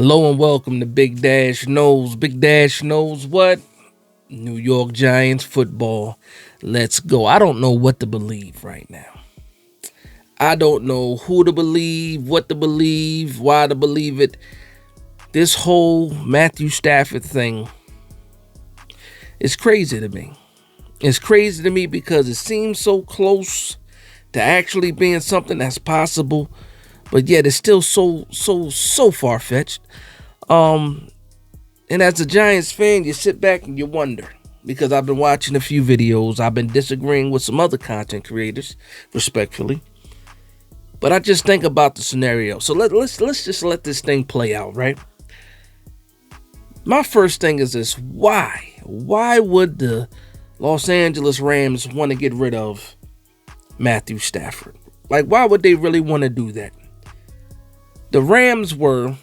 Hello and welcome to Big Dash Knows. Big Dash knows what? New York Giants football. Let's go. I don't know what to believe right now. I don't know who to believe, what to believe, why to believe it. This whole Matthew Stafford thing is crazy to me. It's crazy to me because it seems so close to actually being something that's possible, but yet it's still so far-fetched. And as a Giants fan, you sit back and you wonder, because I've been watching a few videos, I've been disagreeing with some other content creators, respectfully, but I just think about the scenario. So let's just let this thing play out, right? My first thing is this: why would the Los Angeles Rams want to get rid of Matthew Stafford? Like, why would they really want to do that? The Rams were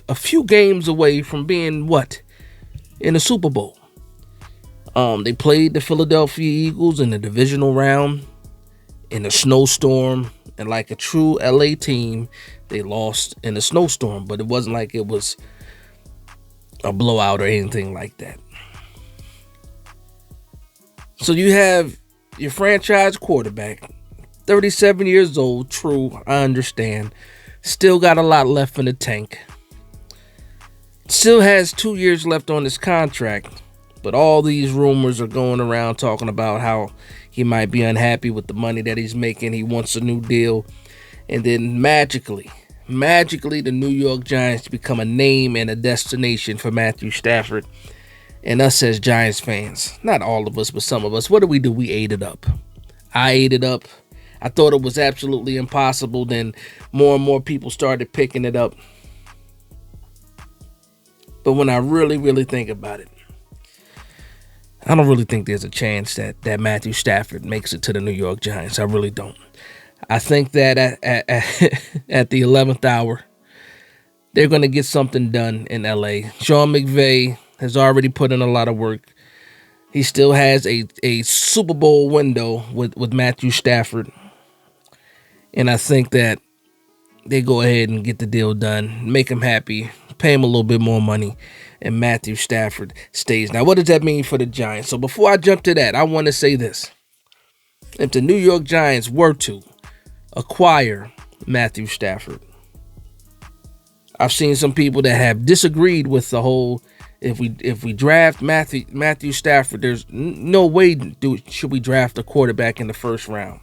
a few games away from being in the Super Bowl. They played the Philadelphia Eagles in the divisional round in a snowstorm, and like a true LA team, they lost in a snowstorm, but it wasn't like it was a blowout or anything like that. So you have your franchise quarterback, 37 years old, true, I understand, still got a lot left in the tank. Still has 2 years left on his contract, but all these rumors are going around talking about how he might be unhappy with the money that he's making. He wants a new deal. And then magically, the New York Giants become a name and a destination for Matthew Stafford. And us as Giants fans, not all of us, but some of us, what do? We ate it up. I ate it up. I thought it was absolutely impossible. Then more and more people started picking it up. But when I really think about it, I don't really think there's a chance that Matthew Stafford makes it to the New York Giants. I really don't. I think that at the 11th hour, they're going to get something done in L.A. Sean McVay has already put in a lot of work. He still has a Super Bowl window with Matthew Stafford. And I think that they go ahead and get the deal done, make him happy, pay him a little bit more money, and Matthew Stafford stays. Now, what does that mean for the Giants? So before I jump to that, I want to say this. If the New York Giants were to acquire Matthew Stafford, I've seen some people that have disagreed with the whole, if we draft Matthew Stafford, there's no way should we draft a quarterback in the first round.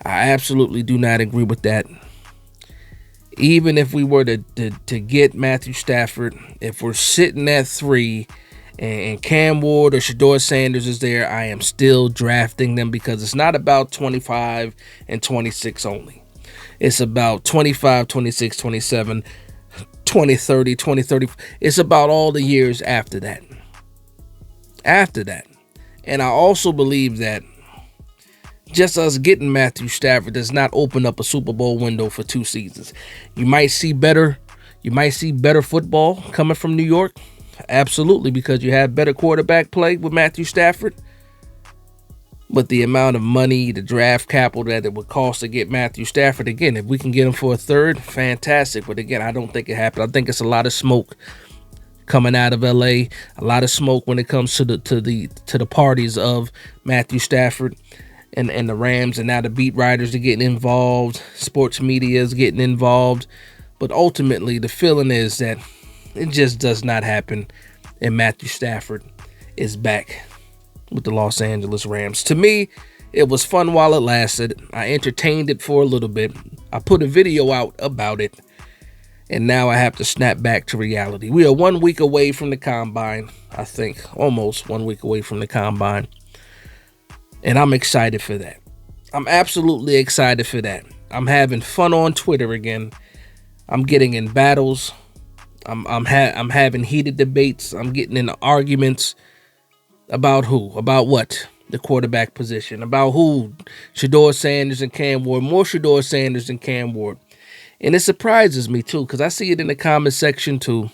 I absolutely do not agree with that. Even if we were to get Matthew Stafford, if we're sitting at 3 and Cam Ward or Shedeur Sanders is there, I am still drafting them, because it's not about 25 and 26 only. It's about 25, 26, 27, 20, 30, 20, 30. It's about all the years after that. And I also believe that just us getting Matthew Stafford does not open up a Super Bowl window for 2 seasons. You might see better football coming from New York. Absolutely, because you have better quarterback play with Matthew Stafford. But the amount of money, the draft capital that it would cost to get Matthew Stafford, again, if we can get him for a third, fantastic. But again, I don't think it happened. I think it's a lot of smoke coming out of LA, a lot of smoke when it comes to the parties of Matthew Stafford and the Rams, and now the beat writers are getting involved, sports media is getting involved. But ultimately, the feeling is that it just does not happen, and Matthew Stafford is back with the Los Angeles Rams. To me, it was fun while it lasted. I entertained it for a little bit. I put a video out about it, and now I have to snap back to reality. We are 1 week away from the combine, I think, almost 1 week away from the combine. And I'm excited for that. I'm absolutely excited for that. I'm having fun on Twitter again. I'm getting in battles. I'm having heated debates. I'm getting in arguments about who? About what? The quarterback position. About who? Shedeur Sanders and Cam Ward. More Shedeur Sanders and Cam Ward. And it surprises me too, because I see it in the comment section too,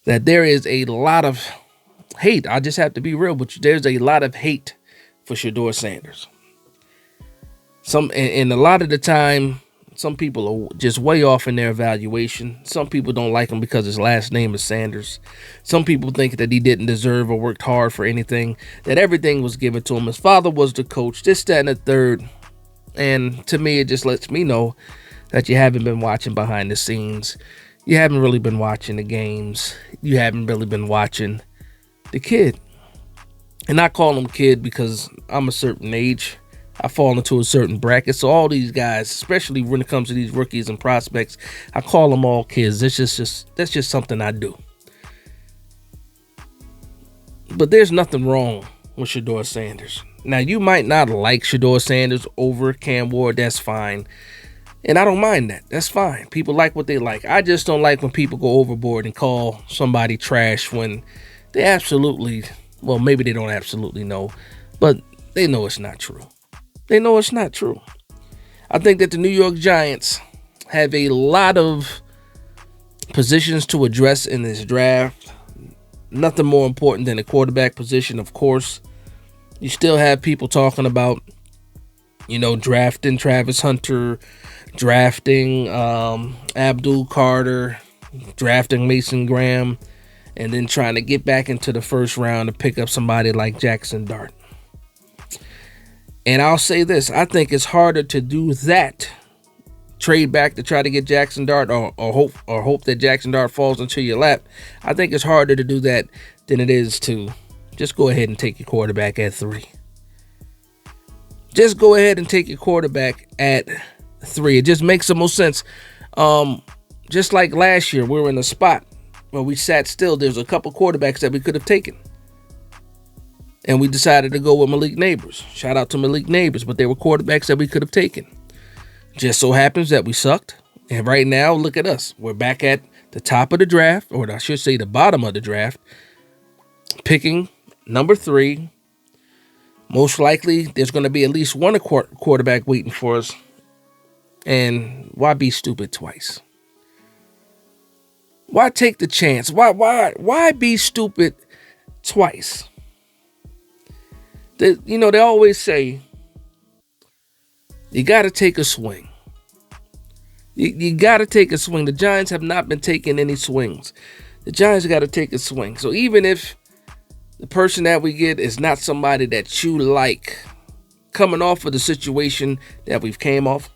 that there is a lot of hate. I just have to be real with you. There's a lot of hate for Shedeur Sanders. And a lot of the time, Some people are just way off in their evaluation. Some people don't like him because his last name is Sanders. Some people think that he didn't deserve or worked hard for anything, that everything was given to him. His father was the coach, this, that, and the third. And to me, it just lets me know that you haven't been watching behind the scenes. You haven't really been watching the games. You haven't really been watching the kid. And I call him kid because I'm a certain age. I fall into a certain bracket. So all these guys, especially when it comes to these rookies and prospects, I call them all kids. That's just something I do. But there's nothing wrong with Shedeur Sanders. Now, you might not like Shedeur Sanders over Cam Ward. That's fine. And I don't mind that. That's fine. People like what they like. I just don't like when people go overboard and call somebody trash when they absolutely, well, maybe they don't absolutely know, but they know it's not true. They know it's not true. I think that the New York Giants have a lot of positions to address in this draft. Nothing more important than the quarterback position, of course. You still have people talking about, drafting Travis Hunter, drafting Abdul Carter, drafting Mason Graham, and then trying to get back into the first round to pick up somebody like Jackson Dart. And I'll say this, I think it's harder to do that, trade back to try to get Jackson Dart or hope that Jackson Dart falls into your lap. I think it's harder to do that than it is to just go ahead and take your quarterback at 3. Just go ahead and take your quarterback at 3. It just makes the most sense. Just like last year, we were in a spot where we sat still. There's a couple quarterbacks that we could have taken. And we decided to go with Malik Neighbors. Shout out to Malik Neighbors, but they were quarterbacks that we could have taken. Just so happens that we sucked. And right now, look at us. We're back at the top of the draft, or I should say the bottom of the draft, picking number 3. Most likely, there's going to be at least one quarterback waiting for us. And why be stupid twice? Why take the chance? Why be stupid twice? They always say, you got to take a swing. You got to take a swing. The Giants have not been taking any swings. The Giants got to take a swing. So even if the person that we get is not somebody that you like, coming off of the situation that we've came off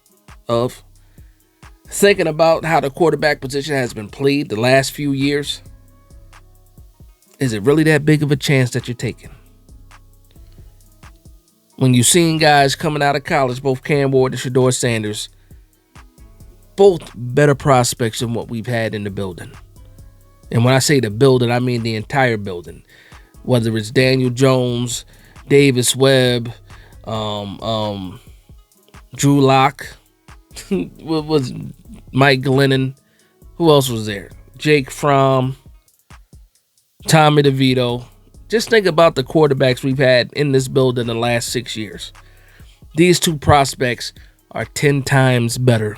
of, thinking about how the quarterback position has been played the last few years, is it really that big of a chance that you're taking? When you've seen guys coming out of college, both Cam Ward and Shedeur Sanders, both better prospects than what we've had in the building. And when I say the building, I mean the entire building. Whether it's Daniel Jones, Davis Webb, Drew Lock, was Mike Glennon, who else was there? Jake Fromm, Tommy DeVito. Just think about the quarterbacks we've had in this building the last 6 years. These two prospects are 10 times better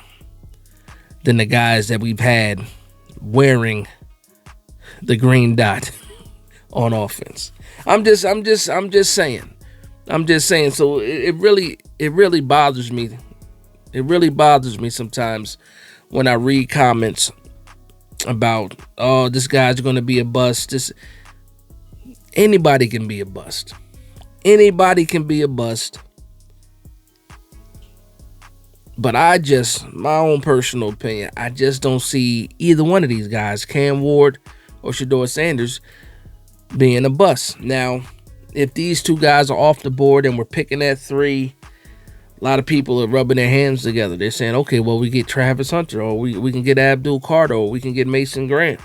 than the guys that we've had wearing the green dot on offense. I'm just saying. So it really bothers me. It really bothers me sometimes when I read comments about, oh, this guy's going to be a bust. Anybody can be a bust. Anybody can be a bust. But my own personal opinion, I just don't see either one of these guys, Cam Ward or Shedeur Sanders, being a bust. Now, if these two guys are off the board and we're picking at 3, a lot of people are rubbing their hands together. They're saying, okay, well, we get Travis Hunter, or we can get Abdul Carter, or we can get Mason Graham.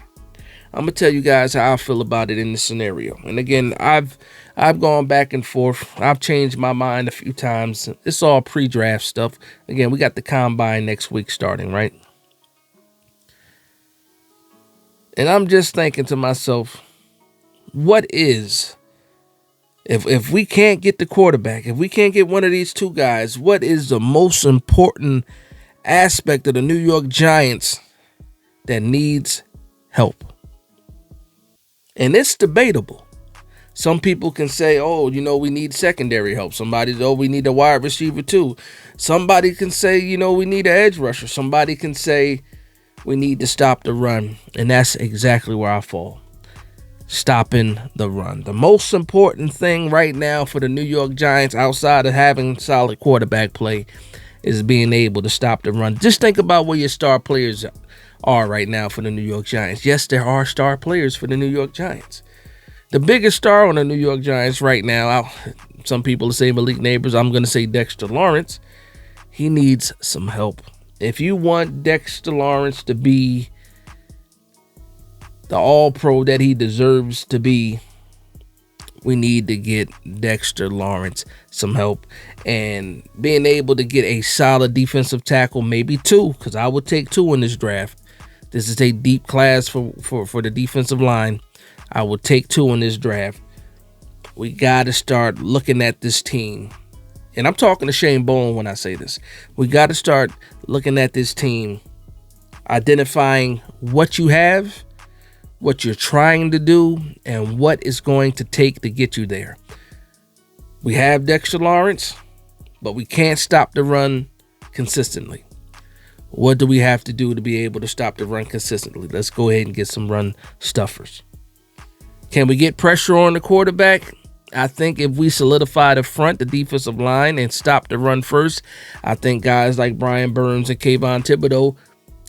I'm going to tell you guys how I feel about it in this scenario. And again, I've gone back and forth. I've changed my mind a few times. It's all pre-draft stuff. Again, we got the combine next week starting, right? And I'm just thinking to myself, what is, if we can't get the quarterback, if we can't get one of these two guys, what is the most important aspect of the New York Giants that needs help? And it's debatable. Some people can say, oh, we need secondary help. Somebody, oh, we need a wide receiver too. Somebody can say, we need an edge rusher. Somebody can say we need to stop the run. And that's exactly where I fall. Stopping the run. The most important thing right now for the New York Giants, outside of having solid quarterback play, is being able to stop the run. Just think about where your star players are right now for the New York Giants. Yes, there are star players for the New York Giants. The biggest star on the New York Giants right now, some people say Malik Neighbors, I'm going to say Dexter Lawrence. He needs some help. If you want Dexter Lawrence to be the all-pro that he deserves to be, we need to get Dexter Lawrence some help. And being able to get a solid defensive tackle, maybe two, because I would take two in this draft. This is a deep class for the defensive line. I would take two in this draft. We got to start looking at this team. And I'm talking to Shane Bowen when I say this. We got to start looking at this team, identifying what you have, what you're trying to do, and what it's going to take to get you there. We have Dexter Lawrence, but we can't stop the run consistently. What do we have to do to be able to stop the run consistently? Let's go ahead and get some run stuffers. Can we get pressure on the quarterback? I think if we solidify the front, the defensive line, and stop the run first, I think guys like Brian Burns and Kayvon Thibodeau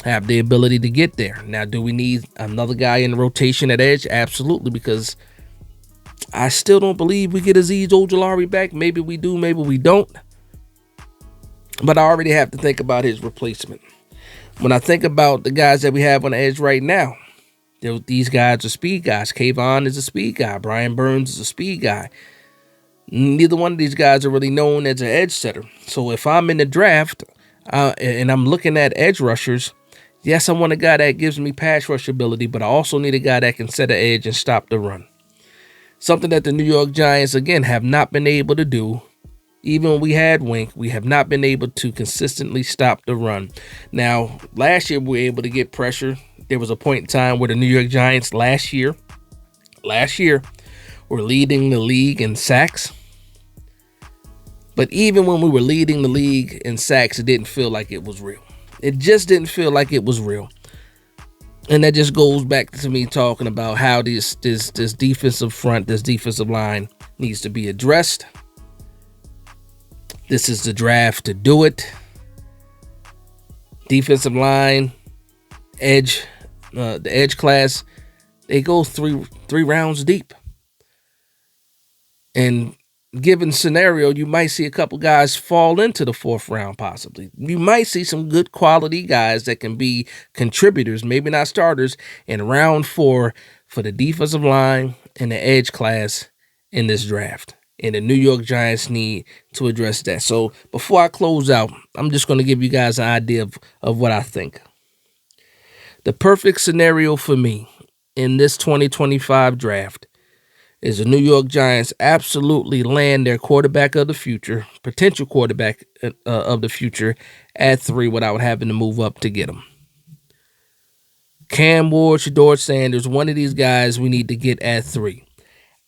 have the ability to get there. Now, do we need another guy in the rotation at edge? Absolutely, because I still don't believe we get Azeez Ojulari back. Maybe we do, maybe we don't. But I already have to think about his replacement. When I think about the guys that we have on the edge right now, these guys are speed guys. Kayvon is a speed guy. Brian Burns is a speed guy. Neither one of these guys are really known as an edge setter. So if I'm in the draft and I'm looking at edge rushers, yes, I want a guy that gives me pass rush ability, but I also need a guy that can set an edge and stop the run. Something that the New York Giants, again, have not been able to do. Even when we had Wink, we have not been able to consistently stop the run. Now, last year we were able to get pressure. There was a point in time where the New York Giants last year were leading the league in sacks. But even when we were leading the league in sacks, it didn't feel like it was real. It just didn't feel like it was real. And that just goes back to me talking about how this defensive front, this defensive line needs to be addressed. This is the draft to do it. Defensive line, edge, the edge class, they go three rounds deep. And given scenario, you might see a couple guys fall into the fourth round possibly. You might see some good quality guys that can be contributors, maybe not starters, in round 4 for the defensive line and the edge class in this draft. And the New York Giants need to address that. So before I close out, I'm just going to give you guys an idea of what I think. The perfect scenario for me in this 2025 draft is the New York Giants absolutely land their quarterback of the future, potential quarterback of the future, at 3 without having to move up to get him. Cam Ward, Shedeur Sanders, one of these guys we need to get at 3.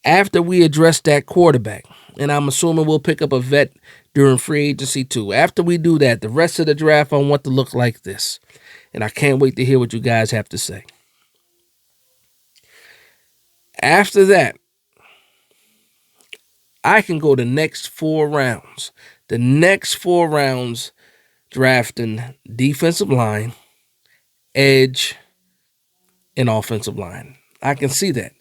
After we address that quarterback, and I'm assuming we'll pick up a vet during free agency too. After we do that, the rest of the draft I want to look like this. And I can't wait to hear what you guys have to say. After that, I can go the next 4 rounds. The next 4 rounds drafting defensive line, edge, and offensive line. I can see that.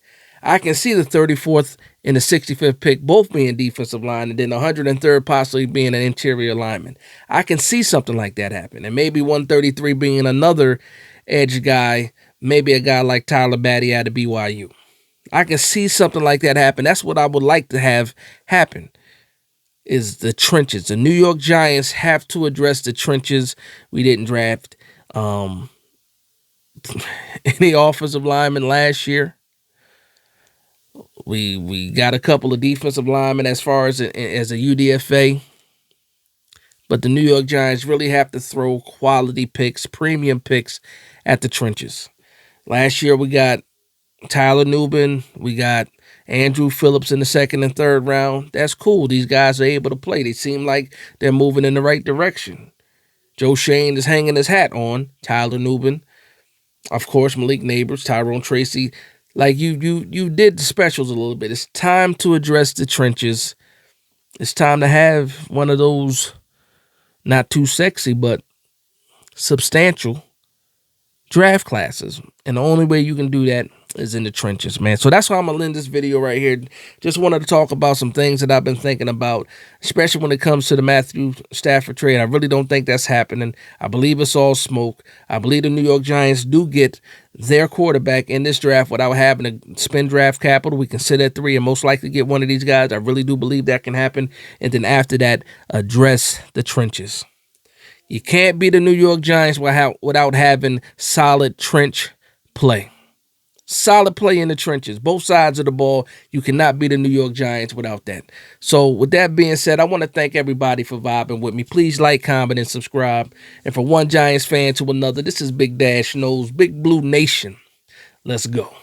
I can see the 34th and the 65th pick both being defensive line, and then the 103rd possibly being an interior lineman. I can see something like that happen. And maybe 133 being another edge guy, maybe a guy like Tyler Batty out of BYU. I can see something like that happen. That's what I would like to have happen, is the trenches. The New York Giants have to address the trenches. We didn't draft any offensive linemen last year. We got a couple of defensive linemen as far as a UDFA. But the New York Giants really have to throw quality picks, premium picks at the trenches. Last year we got Tyler Nubin. We got Andrew Phillips in the second and third round. That's cool. These guys are able to play. They seem like they're moving in the right direction. Joe Shane is hanging his hat on Tyler Nubin. Of course, Malik Neighbors, Tyrone Tracy. Like you did the specials a little bit. It's time to address the trenches. It's time to have one of those not too sexy but substantial draft classes. And the only way you can do that is in the trenches, man. So that's why I'm going to end this video right here. Just wanted to talk about some things that I've been thinking about, especially when it comes to the Matthew Stafford trade. I really don't think that's happening. I believe it's all smoke. I believe the New York Giants do get their quarterback in this draft without having to spend draft capital. We can sit at 3 and most likely get one of these guys. I really do believe that can happen. And then after that, address the trenches. You can't be the New York Giants without having solid trench play. Solid play in the trenches, both sides of the ball. You cannot be the New York Giants without that. So with that being said, I want to thank everybody for vibing with me. Please like, comment, and subscribe. And from one Giants fan to another, this is Big Dash Knows, Big Blue Nation. Let's go.